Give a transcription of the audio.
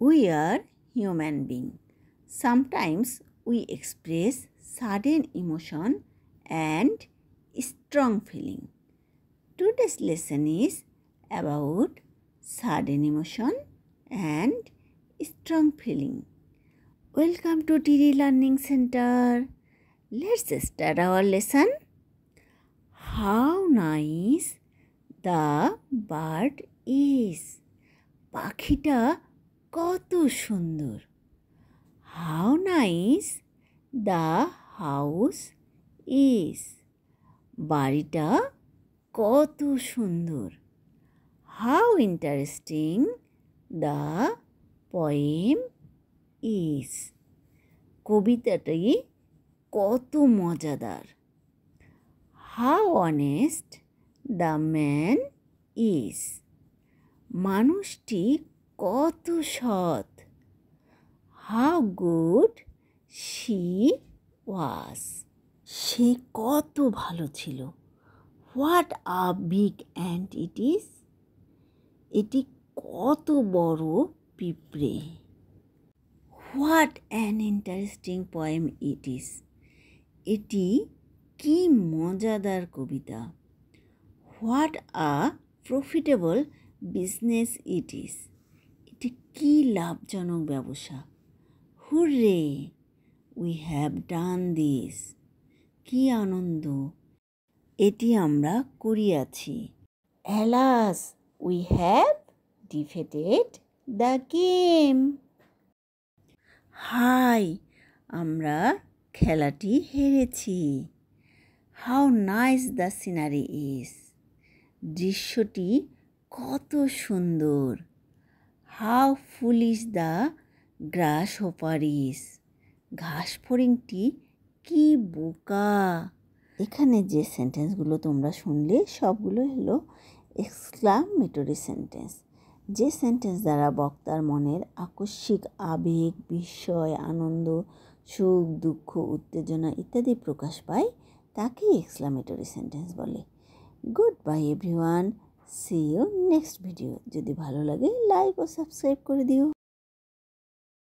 We are human beings. Sometimes we express sudden emotion and strong feeling. Today's lesson is about sudden emotion and strong feeling. Welcome to TD Learning Center. Let's start our lesson. How nice the bird is. পাখিটা কত সুন্দর। How nice the house is. বাড়িটা কত সুন্দর। How interesting the poem is. কবিতাটি কত মজাদার। How honest the man is. মানুষটি কত সৎ। How good she was. সে কত ভালো ছিল। What a big ant it is. এটি কত বড় পিঁপড়ে। What an interesting poem it is. এটি কি মজাদার কবিতা। What a profitable business it is. এটি কি লাভজনক ব্যবসা। Hooray! We have done this. কি আনন্দ, এটি আমরা করিয়াছি। Alas, we have defeated the game. Hi, আমরা খেলাটি হেরেছি। How nice the scenery is. দৃশ্যটি কত সুন্দর। How foolish the grasshopper is. ঘাসফড়িংটি কি বোকা। এখানে যে সেন্টেন্সগুলো তোমরা শুনলে সবগুলো হলো এক্সক্লামেটরি সেন্টেন্স। যে সেন্টেন্স দ্বারা বক্তার মনের আকস্মিক আবেগ, বিস্ময়, আনন্দ, সুখ, দুঃখ, উত্তেজনা ইত্যাদি প্রকাশ পায় তাকে এক্সক্লামেটরি সেন্টেন্স বলে। Good bye everyone, see you next video. যদি ভালো লাগে লাইক ও সাবস্ক্রাইব করে দিও।